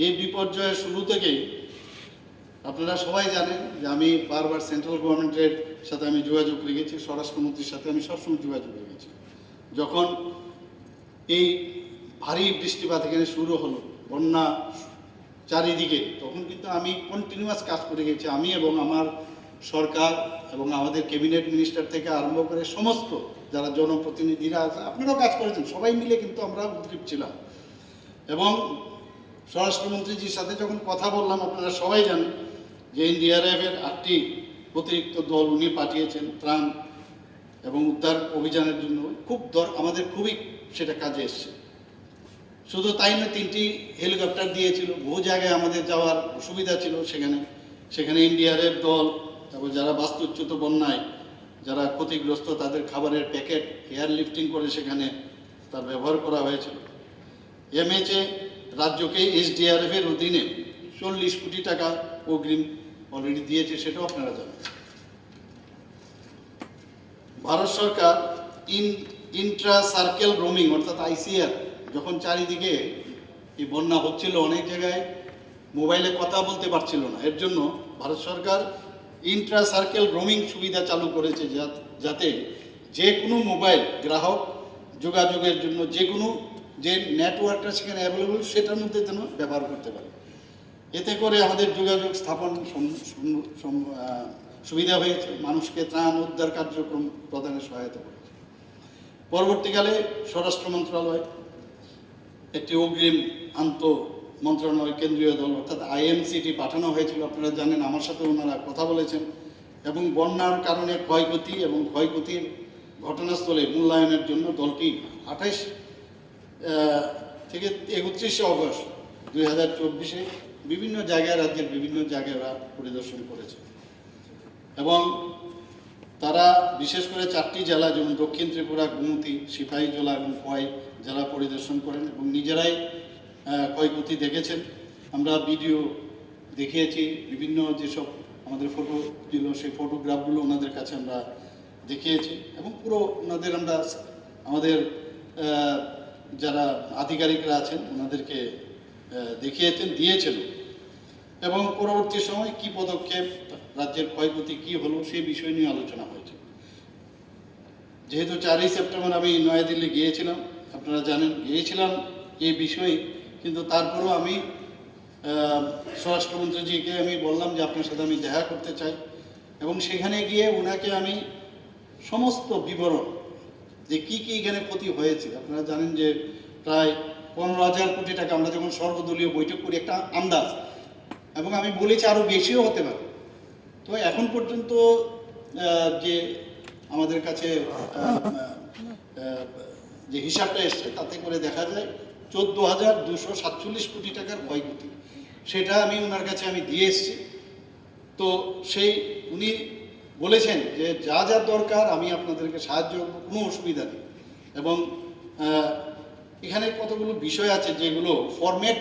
এই বিপর্যয়ের শুরু থেকেই আপনারা সবাই জানেন যে আমি বারবার সেন্ট্রাল গভর্নমেন্টের সাথে আমি যোগাযোগ রেখেছি, স্বরাষ্ট্রমন্ত্রীর সাথে আমি সবসময় যোগাযোগ রেখেছি। যখন এই ভারী বৃষ্টিপাত এখানে শুরু হলো, বন্যা চারিদিকে, তখন কিন্তু আমি কন্টিনিউয়াস কাজ করে গেছি। আমি এবং আমার সরকার এবং আমাদের ক্যাবিনেট মিনিস্টার থেকে আরম্ভ করে সমস্ত যারা জনপ্রতিনিধিরা আছে, আপনারাও কাজ করেছেন, সবাই মিলে কিন্তু আমরা উদ্গ্রীব ছিলাম। এবং স্বরাষ্ট্রমন্ত্রীজির সাথে যখন কথা বললাম, আপনারা সবাই জানেন যে NDRF-এর 8টি অতিরিক্ত দল উনি পাঠিয়েছেন ত্রাণ এবং উদ্ধার অভিযানের জন্য। আমাদের খুবই সেটা কাজে এসছে। শুধু তাই নয়, 3টি হেলিকপ্টার দিয়েছিল। বহু জায়গায় আমাদের যাওয়ার অসুবিধা ছিল, সেখানে NDRF দল, তারপর যারা বাস্তুচ্যুত বন্যায় যারা ক্ষতিগ্রস্ত তাদের খাবারের প্যাকেট এয়ারলিফটিং করে সেখানে তার ব্যবহার করা হয়েছিল। MHA রাজ্যকে SDRF-এর অধীনে 40 কোটি টাকা অগ্রিম অলরেডি দিয়েছে, সেটাও আপনারা জানেন। ভারত সরকার ইন্ট্রা সার্কেল রোমিং অর্থাৎ ICR, যখন চারিদিকে এই বন্যা হচ্ছিল, অনেক জায়গায় মোবাইলে কথা বলতে পারছিল না, এর জন্য ভারত সরকার ইন্ট্রা সার্কেল রোমিং সুবিধা চালু করেছে, যাতে যে কোনো মোবাইল গ্রাহক যোগাযোগের জন্য যে নেটওয়ার্কটা সেখানে অ্যাভেলেবল সেটার মধ্যে যেন ব্যবহার করতে পারে। এতে করে আমাদের যোগাযোগ স্থাপন সুবিধা হয়েছে, মানুষকে ত্রাণ উদ্ধার কার্যক্রম প্রদানে সহায়তা করেছে। পরবর্তীকালে স্বরাষ্ট্র মন্ত্রণালয় একটি অগ্রিম মন্ত্রণালয় কেন্দ্রীয় দল অর্থাৎ IMCT পাঠানো হয়েছিল, আপনারা জানেন। আমার সাথে ওনারা কথা বলেছেন এবং বন্যার কারণে ক্ষয়ক্ষতি এবং ক্ষয়ক্ষতির ঘটনাস্থলে মূল্যায়নের জন্য দলটি 28 থেকে 31 অগস্ট 2024-এ বিভিন্ন জায়গায়, রাজ্যের বিভিন্ন জায়গায় ওরা পরিদর্শন করেছে এবং তারা বিশেষ করে 4টি জেলা, যেমন দক্ষিণ ত্রিপুরা, গোমতী, সিপাহীজলা এবং খোয়াই জেলা পরিদর্শন করেন এবং নিজেরাই ক্ষয়ক্ষতি দেখেছেন। আমরা ভিডিও দেখিয়েছি, বিভিন্ন যেসব আমাদের ফটো ছিল সেই ফটোগ্রাফগুলো ওনাদের কাছে আমরা দেখিয়েছি এবং পুরো ওনাদের আমাদের যারা আধিকারিকরা আছেন ওনাদেরকে দিয়েছেন এবং পরবর্তী সময় কি পদক্ষেপ, রাজ্যের ক্ষয়ক্ষতি কি হলো সেই বিষয় নিয়ে আলোচনা হয়েছে। যেহেতু 4ই সেপ্টেম্বর আমি নয়াদিল্লি গিয়েছিলাম, আপনারা জানেন, এই বিষয়ে, কিন্তু তারপরেও আমি স্বরাষ্ট্রমন্ত্রীজিকে আমি বললাম যে আপনার সাথে আমি দেখা করতে চাই এবং সেখানে গিয়ে ওনাকে আমি সমস্ত বিবরণ যে কি এখানে ক্ষতি হয়েছে, আপনারা জানেন যে প্রায় 15,000 কোটি টাকা, আমরা যখন সর্বদলীয় বৈঠক করি একটা আন্দাজ, এবং আমি বলেছি আরও বেশিও হতে পারে। তো এখন পর্যন্ত যে আমাদের কাছে যে হিসাবটা এসছে তাতে করে দেখা যায় 14,247 কোটি টাকার ক্ষয়ক্ষতি। সেটা আমি ওনার কাছে আমি দিয়ে এসেছি। তো সেই উনি বলেছেন যে যা যা দরকার আমি আপনাদেরকে সাহায্য করবো, কোনো অসুবিধা নেই। এবং এখানে কতগুলো বিষয় আছে যেগুলো ফরম্যাট,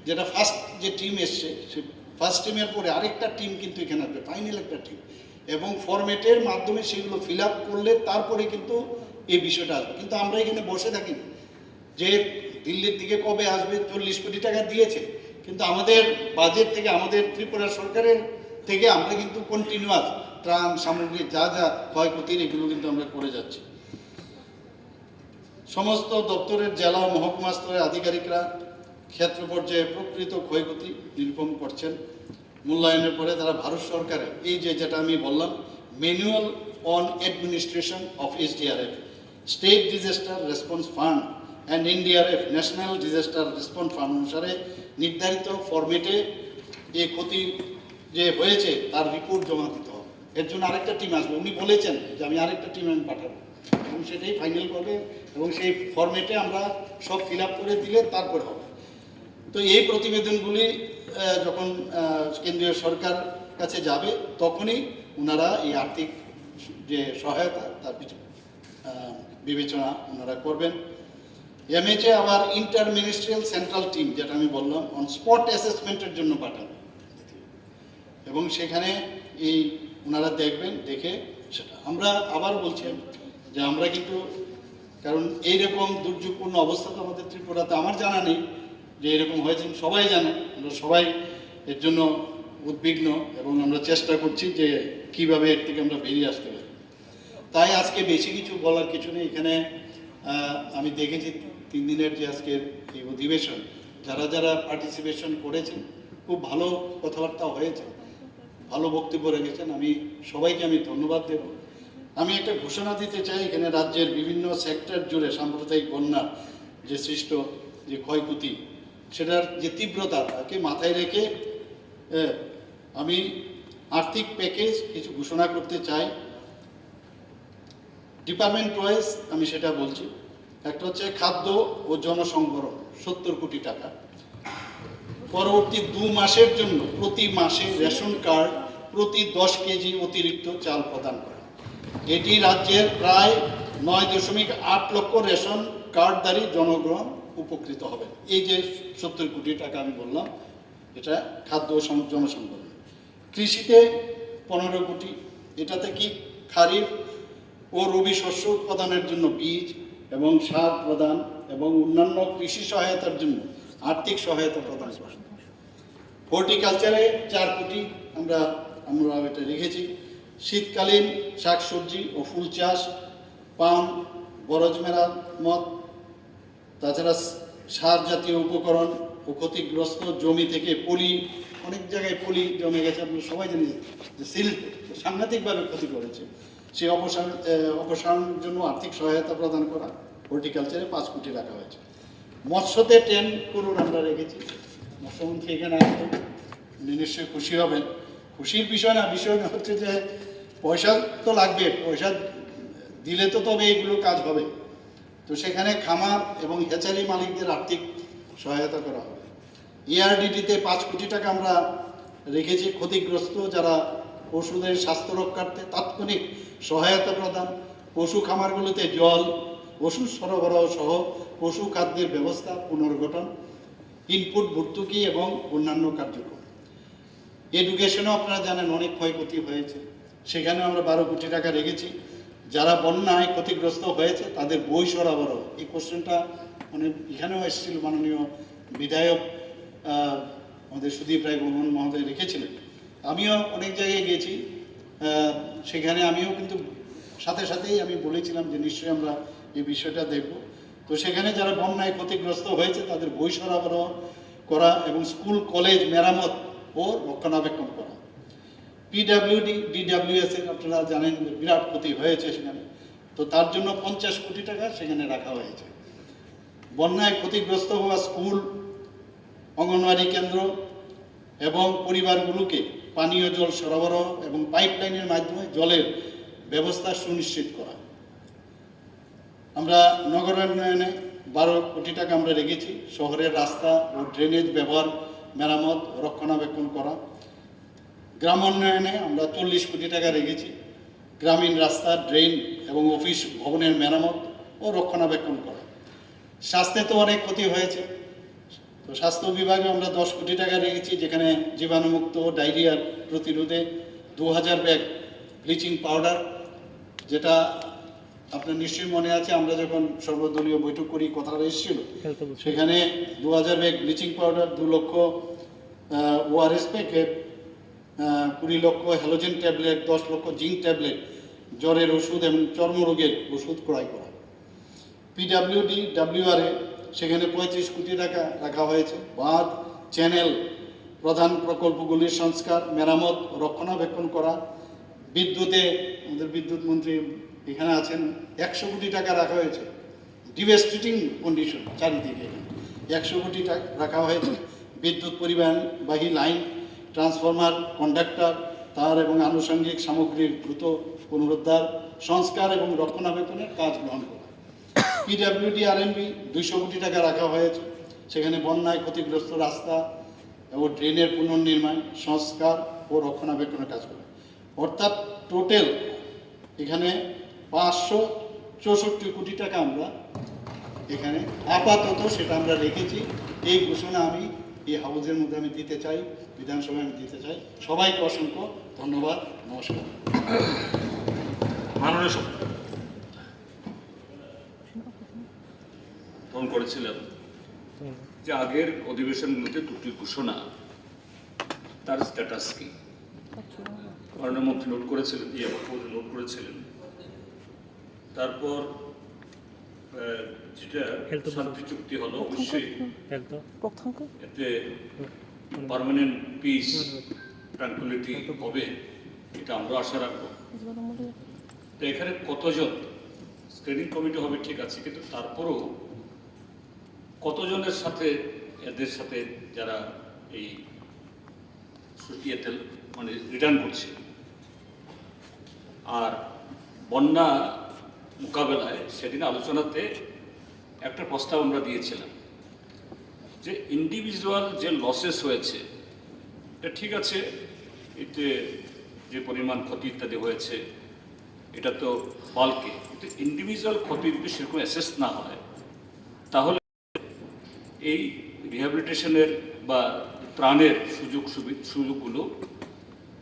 যেটা ফার্স্ট যে টিম এসছে সে ফার্স্ট টিমের পরে আরেকটা টিম কিন্তু এখানে আসবে, ফাইনাল একটা টিম, এবং ফরম্যাটের মাধ্যমে সেগুলো ফিল আপ করলে তারপরে কিন্তু এই বিষয়টা আসবে। কিন্তু আমরা এখানে বসে থাকি না যে দিল্লির থেকে কবে আসবে, 40 কোটি টাকা দিয়েছে, কিন্তু আমাদের বাজেট থেকে, আমাদের ত্রিপুরা সরকারের থেকে আমরা কিন্তু কন্টিনিউয়াস ত্রাণ সামগ্রী যা যা ক্ষয়ক্ষতির এগুলো কিন্তু আমরা করে যাচ্ছি। সমস্ত দপ্তরের জেলা ও মহকুমা স্তরের আধিকারিকরা ক্ষেত্র পর্যায়ে প্রকৃত ক্ষয়ক্ষতি নিরূপণ করছেন। মূল্যায়নের পরে তারা ভারত সরকারের এই যেটা আমি বললাম, manual on administration of SDRF, state disaster response fund and NDRF, national disaster response fund অনুসারে নির্ধারিত ফরম্যাটে যে ক্ষতি যে হয়েছে তার রিপোর্ট জমা দিতে হবে। এর জন্য আরেকটা টিম আসবে, উনি বলেছেন যে আমি আরেকটা টিম আমি পাঠাবো, এবং সেটাই ফাইনাল করবে, এবং সেই ফরম্যাটে আমরা সব ফিল আপ করে দিলে তারপরে হবে। তো এই প্রতিবেদনগুলি যখন কেন্দ্রীয় সরকার কাছে যাবে তখনই ওনারা এই আর্থিক যে সহায়তা তার বিবেচনা ওনারা করবেন। এমএচএ আবার ইন্টার মিনিস্ট্রিয়াল সেন্ট্রাল টিম, যেটা আমি বললাম, অন স্পট অ্যাসেসমেন্টের জন্য পাঠাবে, এবং সেখানে এই ওনারা দেখবেন, দেখে সেটা আমরা আবার বলছি যে আমরা কিন্তু, কারণ এইরকম দুর্যোগপূর্ণ অবস্থা তো আমাদের ত্রিপুরাতে আমার জানা নেই যে এরকম হয়েছে, সবাই জানে, আমরা সবাই এর জন্য উদ্বিগ্ন, এবং আমরা চেষ্টা করছি যে কিভাবে এর থেকে আমরা বেরিয়ে আসতে পারি। তাই আজকে বেশি কিছু বলার কিছু নেই। এখানে আমি দেখেছি 3 দিনের যে আজকের এই অধিবেশন, যারা যারা পার্টিসিপেশন করেছেন খুব ভালো কথাবার্তা হয়েছে, ভালো বক্তব্য রেখেছেন, আমি সবাইকে আমি ধন্যবাদ দেব। আমি একটা ঘোষণা দিতে চাই, এখানে রাজ্যের বিভিন্ন সেক্টর জুড়ে সাম্প্রদায়িক বন্যার যে সৃষ্ট যে ক্ষয়ক্ষতি, সেটার যে তীব্রতা তাকে মাথায় রেখে আমি আর্থিক প্যাকেজ কিছু ঘোষণা করতে চাই। ডিপার্টমেন্ট ওয়াইজ আমি সেটা বলছি। একটা হচ্ছে খাদ্য ও জনসংবরণ 70 কোটি টাকা, পরবর্তী 2 মাসের জন্য প্রতি মাসে রেশন কার্ড প্রতি 10 কেজি অতিরিক্ত চাল প্রদান করা। এটি রাজ্যের প্রায় 9.8 লক্ষ রেশন কার্ডধারী জনগণ উপকৃত হবেন। এই যে 70 কোটি টাকা আমি বললাম, এটা খাদ্য ও জনসংবরণ। কৃষিতে 15 কোটি, এটাতে কি খারিফ ও রবি শস্য উৎপাদনের জন্য বীজ এবং সার প্রদান এবং অন্যান্য কৃষি সহায়তার জন্য আর্থিক সহায়তা প্রদান করা। হর্টিকালচারে 4 কোটি আমরা এটা রেখেছি। শীতকালীন শাকসবজি ও ফুল চাষ, পাম, বরজ মেরামত, তাছাড়া সার জাতীয় উপকরণ ও ক্ষতিগ্রস্ত জমি থেকে পলি, অনেক জায়গায় পলি জমে গেছে, আপনারা সবাই জানি যে সিল্ট সাংঘাতিকভাবে ক্ষতি করেছে, সেই অপসারণের জন্য আর্থিক সহায়তা প্রদান করা। হর্টিকালচারে 5 কোটি রাখা হয়েছে। মৎস্যতে 10 করোড় আমরা রেখেছি। মৎস্যমন্ত্রী এখানে আসবেন, উনি নিশ্চয়ই খুশি হবেন। খুশির বিষয় না, বিষয় হচ্ছে যে পয়সা তো লাগবে, পয়সা দিলে তো তবে এইগুলো কাজ হবে। তো সেখানে খামার এবং হ্যাচারি মালিকদের আর্থিক সহায়তা করা হবে। এআরডিটিতে 5 কোটি টাকা আমরা রেখেছি। ক্ষতিগ্রস্ত যারা পশুদের স্বাস্থ্য রক্ষার্থে তাৎক্ষণিক সহায়তা প্রদান, পশু খামারগুলোতে জল, ওষুধ সরবরাহ সহ পশু খাদ্যের ব্যবস্থা পুনর্গঠন, ইনপুট ভর্তুকি এবং অন্যান্য কার্যক্রম। এডুকেশনও আপনারা জানেন অনেক ক্ষয়ক্ষতি হয়েছে, সেখানে আমরা 12 কোটি টাকা রেখেছি। যারা বন্যায় ক্ষতিগ্রস্ত হয়েছে তাদের বই সরবরাহ, এই কোশ্চেনটা মানে এখানেও এসেছিল, মাননীয় বিধায়ক আমাদের সুদীপ রায় বর্মন মহোদয় রেখেছিলেন। আমিও অনেক জায়গায় গেছি, সেখানে আমিও কিন্তু সাথেই আমি বলেছিলাম যে নিশ্চয়ই আমরা এই বিষয়টা দেখব। তো সেখানে যারা বন্যায় ক্ষতিগ্রস্ত হয়েছে তাদের বই সরবরাহ করা এবং স্কুল কলেজ মেরামত ও রক্ষণাবেক্ষণ করা। পিডাব্লিউডি ডিডাব্লিউএস এর আপনারা জানেন বিরাট ক্ষতি হয়েছে সেখানে, তো তার জন্য 50 কোটি টাকা সেখানে রাখা হয়েছে। বন্যায় ক্ষতিগ্রস্ত হওয়া স্কুল, অঙ্গনওয়াড়ি কেন্দ্র এবং পরিবারগুলোকে পানীয় জল সরবরাহ এবং পাইপলাইনের মাধ্যমে জলের ব্যবস্থা সুনিশ্চিত করা। আমরা নগরায়ণে 12 কোটি টাকা আমরা রেখেছি। শহরের রাস্তা ও ড্রেনেজ ব্যবহার মেরামত রক্ষণাবেক্ষণ করা। গ্রাম উন্নয়নে আমরা 40 কোটি টাকা রেখেছি, গ্রামীণ রাস্তা, ড্রেন এবং অফিস ভবনের মেরামত ও রক্ষণাবেক্ষণ করা। স্বাস্থ্যে তো অনেক ক্ষতি হয়েছে, তো স্বাস্থ্য বিভাগে আমরা 10 কোটি টাকা রেখেছি, যেখানে জীবাণুমুক্ত ডায়রিয়ার প্রতিরোধে 2000 ব্যাগ ব্লিচিং পাউডার, যেটা আপনার নিশ্চয়ই মনে আছে আমরা যখন সর্বদলীয় বৈঠক করি কথাটা এসেছিল, সেখানে 2000 ব্যাগ ব্লিচিং পাউডার, 2 লক্ষ ওআরএস প্যাকেট, 20 লক্ষ হ্যালোজেন ট্যাবলেট, 10 লক্ষ জিঙ্ক ট্যাবলেট, জ্বরের ওষুধ এবং চর্মরোগের ওষুধ ক্রয় করা। পিডাব্লিউডি ডাব্লিউআরএ সেখানে 35 কোটি টাকা রাখা হয়েছে। বাঁধ, চ্যানেল, প্রধান প্রকল্পগুলির সংস্কার, মেরামত, রক্ষণাবেক্ষণ করা। বিদ্যুতে আমাদের বিদ্যুৎ মন্ত্রী এখানে আছেন, 100 কোটি টাকা রাখা হয়েছে। ডিভাস্টেটিং কন্ডিশন চারিদিকে, 100 কোটি টাকা রাখা হয়েছে। বিদ্যুৎ পরিবাহী লাইন, ট্রান্সফরমার, কন্ডাক্টর, তার এবং আনুষঙ্গিক সামগ্রীর দ্রুত পুনরুদ্ধার, সংস্কার এবং রক্ষণাবেক্ষণের কাজ গ্রহণ করা। পিডাব্লিউডি আরএনবি 200 কোটি টাকা রাখা হয়েছে, সেখানে বন্যায় ক্ষতিগ্রস্ত রাস্তা এবং ড্রেনের পুনর্নির্মাণ, সংস্কার ও রক্ষণাবেক্ষণের কাজ করা। অর্থাৎ টোটাল এখানে 564 কোটি টাকা আমরা এখানে আপাতত সেটা আমরা রেখেছি। এই ঘোষণা আমি এই হাউজের মধ্যে আমি দিতে চাই, বিধানসভায় আমি দিতে চাই। সবাইকে অসংখ্য ধন্যবাদ, নমস্কার। মাননীয় ফোন করেছিলাম যে আগের অধিবেশনগুলোতে দুটির ঘোষণা, তার স্ট্যাটাস কি? মাননীয় মন্ত্রী নোট করেছিলেন, নোট করেছিলেন। তারপর যেটা শান্তি চুক্তি হলো, অবশ্যই এতে পার্মানেন্ট পিস, ট্রাঙ্কুইলিটি হবে, এটা আমরা আশা রাখবো। তো এখানে কতজন স্ক্রিনিং কমিটি হবে ঠিক আছে, কিন্তু তারপরেও কতজনের সাথে, এদের সাথে যারা এই মানে রিটার্ন করছে, আর বন্যা মোকাবেলায় সেদিন আলোচনাতে একটা প্রস্তাব আমরা দিয়েছিলাম যে ইন্ডিভিজুয়াল যে লসেস হয়েছে, এটা ঠিক আছে, এতে যে পরিমাণ ক্ষতি ইত্যাদি হয়েছে এটা তো বাল্কে, কিন্তু ইন্ডিভিজুয়াল ক্ষতি যদি সেরকম অ্যাসেস না হয়, তাহলে এই রিহ্যাবিলিটেশনের বা ত্রাণের সুযোগগুলো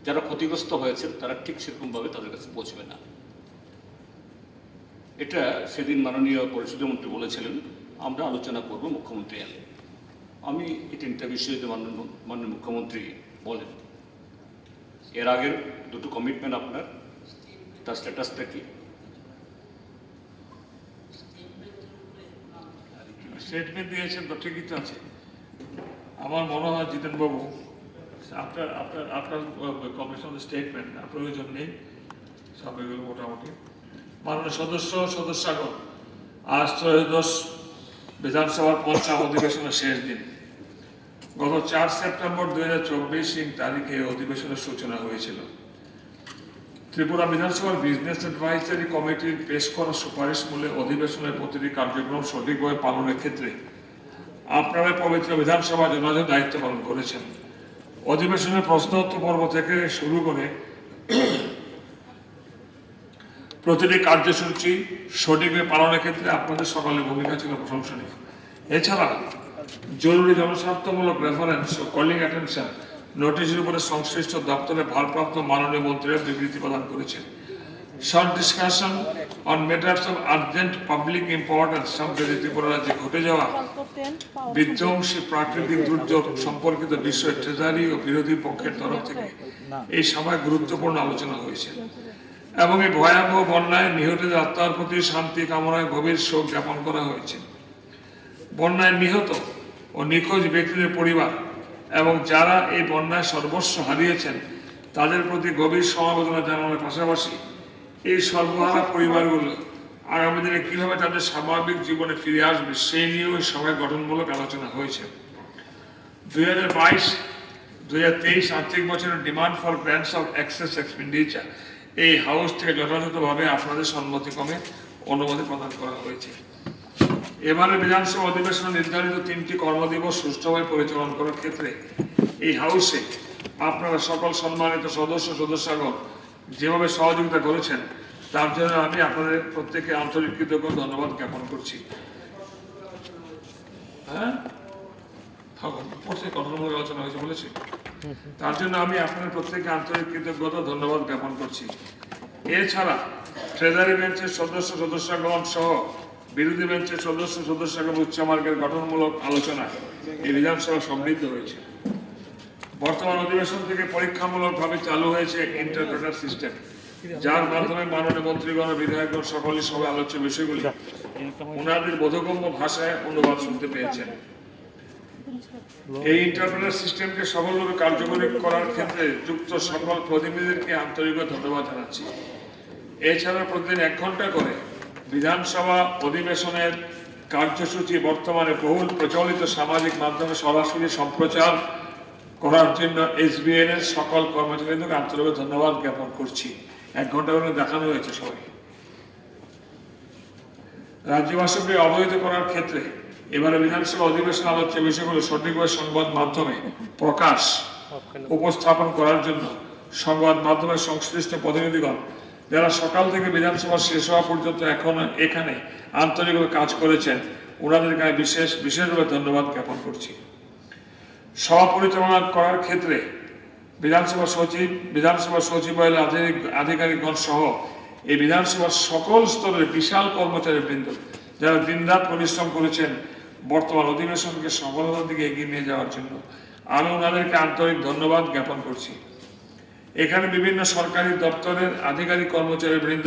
যারা ক্ষতিগ্রস্ত হয়েছে তারা ঠিক সেরকমভাবে তাদের কাছে পৌঁছবে না। এটা সেদিন মাননীয় পরিষদের মন্ত্রী বলেছিলেন, আমরা আলোচনা করব মুখ্যমন্ত্রী এলে। আমি এই 3টা বিষয়ে যে মাননীয় মুখ্যমন্ত্রী বলেন, এর আগের দুটো কমিটমেন্ট আপনার, তার স্ট্যাটাসটা কি? স্টেটমেন্ট দিয়েছেন তো ঠিকই তো আছে। আমার মনে হয় জিতেনবাবু, আপনার আপনার আপনার কমিশনের স্টেটমেন্ট আর প্রয়োজন নেই, সব এগুলো মোটামুটি। মাননীয় সদস্যগণ, আজ ত্রয়োদশ বিধানসভার ৫ম অধিবেশনের শেষ দিন। গত 4 সেপ্টেম্বর 2024 তারিখে অধিবেশনের সূচনা হয়েছিল। ত্রিপুরা বিধানসভার বিজনেস অ্যাডভাইজারি কমিটির পেশ করা সুপারিশ মূলে অধিবেশনের প্রতিটি কার্যক্রম সঠিকভাবে পালনের ক্ষেত্রে আপনারা পবিত্র বিধানসভা জনাদেশ দায়িত্ব পালন করেছেন। অধিবেশনের প্রশ্নোত্তর পর্ব থেকে শুরু করে প্রতিটি কার্যসূচি সঠিকভাবে পালনের ক্ষেত্রে আপনাদের সকলের ভূমিকা ছিল প্রশংসনীয়। এছাড়া জরুরি জনস্বার্থমূলক রেফারেন্স ও কলিং অ্যাটেনশন নোটিশের উপরে সংশ্লিষ্ট দপ্তরের ভারপ্রাপ্ত মাননীয় মন্ত্রীরা বিবৃতি প্রদান করেছেন। Short discussion on matters of urgent public importance সম্প্রতি ত্রিপুরা রাজ্যে ঘটে যাওয়া বিধ্বংসী প্রাকৃতিক দুর্যোগ সম্পর্কিত বিষয়ে ট্রেজারি ও বিরোধী পক্ষের তরফ থেকে এই সময় গুরুত্বপূর্ণ আলোচনা হয়েছে এবং এই ভয়াবহ বন্যায় নিহতদের আত্মার প্রতি শান্তি কামনায় গভীর শোক জ্ঞাপন করা হয়েছে। বন্যায় নিহত ও নিখোঁজ ব্যক্তিদের পরিবার এবং যারা এই বন্যায় সর্বস্ব হারিয়েছেন তাদের প্রতি গভীর সমবেদনা জানানোর পাশাপাশি এই সর্বহারা পরিবারগুলো আগামী দিনে কীভাবে তাদের স্বাভাবিক জীবনে ফিরে আসবে সেই নিয়েও এই সভায় গঠনমূলক আলোচনা হয়েছে। 2022-2023 আর্থিক বছরের demand for grants of excess expenditure এই হাউস থেকে যথাযথভাবে আপনাদের সম্মতিক্রমে অনুমতি প্রদান করা হয়েছে। এবারে বিধানসভা অধিবেশনে নির্ধারিত 3টি কর্মদিবস সুষ্ঠুভাবে পরিচালনা করার ক্ষেত্রে এই হাউসে আপনারা সকল সম্মানিত সদস্যগণ যেভাবে সহযোগিতা করেছেন তার জন্য আমি আপনাদের প্রত্যেককে আন্তরিক কৃতজ্ঞ ধন্যবাদ জ্ঞাপন করছি। হ্যাঁ, কথামূলক আলোচনা হয়েছে বলেছি, তার জন্য আমি আপনাদের প্রত্যেককে আন্তরিক কৃতজ্ঞতা ধন্যবাদ জ্ঞাপন করছি। এছাড়া ট্রেজারি বেঞ্চের সদস্যগণ সহ বিরোধী বেঞ্চের সদস্যগণ উচ্চমার্গের গঠনমূলক আলোচনায় এই বিধানসভা সমৃদ্ধ হয়েছে। বর্তমান অধিবেশন থেকে পরীক্ষামূলকভাবে চালু হয়েছে ইন্টারপ্রেটার সিস্টেম, যার মাধ্যমে মাননীয় মন্ত্রীগণ ও বিধায়কগণ সকলের সবাই আলোচ্য বিষয়গুলি ওনাদের বোধগম্য ভাষায় অনুবাদ শুনতে পেয়েছেন। এই ইন্টারপ্রেটার সিস্টেমকে সফলভাবে কার্যকরী করার ক্ষেত্রে যুক্ত সকল প্রতিনিধিদেরকে আন্তরিক ধন্যবাদ জানাচ্ছি। এছাড়া প্রতিদিন 1 ঘন্টা করে বিধানসভা অধিবেশনের কার্যসূচি বর্তমানে বহুল প্রচলিত সামাজিক মাধ্যমে সরাসরি সম্প্রচার করার জন্য SBN এর সকল কর্মচারীদের আন্তরিক ধন্যবাদ জ্ঞাপন করছি। 1 ঘন্টা করে দেখানো হয়েছে সবাই। রাজ্যবাসীকে অবহিত করার ক্ষেত্রে এবারে বিধানসভা অধিবেশন আলোচ্য বিষয়গুলো সঠিকভাবে সংবাদ মাধ্যমে প্রকাশ উপস্থাপন করার জন্য সংবাদ মাধ্যমের সংশ্লিষ্ট প্রতিনিধিগণ যারা সকাল থেকে বিধানসভা শেষ হওয়া পর্যন্ত এখানে আন্তরিকভাবে কাজ করেছেন, ওনাদেরকে আমি বিশেষভাবে ধন্যবাদ জ্ঞাপন করছি। সভা পরিচালনা করার ক্ষেত্রে বিধানসভা সচিবালয়ের আধিকারিকগণ সহ এই বিধানসভার সকল স্তরের বিশাল কর্মচারীবৃন্দ যারা দিনরাত পরিশ্রম করেছেন বর্তমান অধিবেশনকে সফলতার দিকে এগিয়ে নিয়ে যাওয়ার জন্য, আমি ওনাদেরকে আন্তরিক ধন্যবাদ জ্ঞাপন করছি। এখানে বিভিন্ন সরকারি দপ্তরের আধিকারিক কর্মচারীবৃন্দ,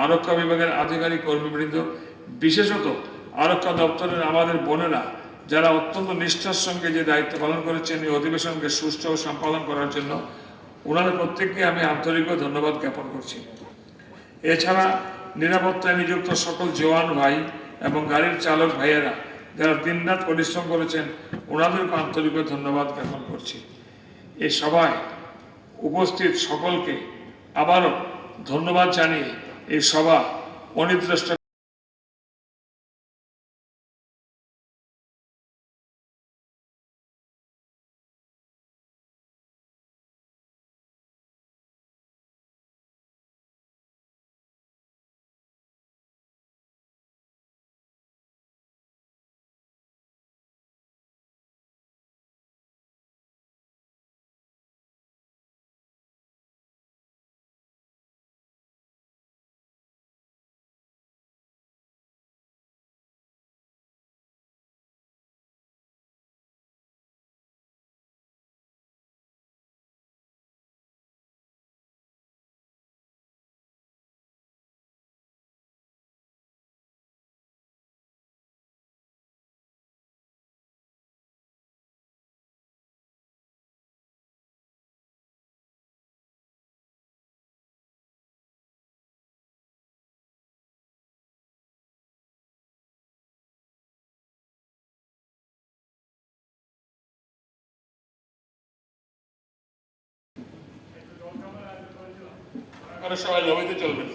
আরক্ষা বিভাগের আধিকারিক কর্মীবৃন্দ, বিশেষত আরক্ষা দপ্তরের আমাদের বোনেরা যারা অত্যন্ত নিষ্ঠার সঙ্গে যে দায়িত্ব পালন করেছেন এই অধিবেশনকে সুষ্ঠু সম্পাদন করার জন্য, ওনাদের প্রত্যেককে আমি আন্তরিকভাবে ধন্যবাদ জ্ঞাপন করছি। এছাড়া নিরাপত্তায় নিযুক্ত সকল জওয়ান ভাই এবং গাড়ির চালক ভাইয়েরা যারা দিনরাত পরিশ্রম করেছেন, ওনাদেরকে আন্তরিকভাবে ধন্যবাদ জ্ঞাপন করছি। এই সভায় উপস্থিত সকলকে আবারও ধন্যবাদ জানিয়ে এই সভা অনির্দিষ্ট সবাই লবিতে চলবেন।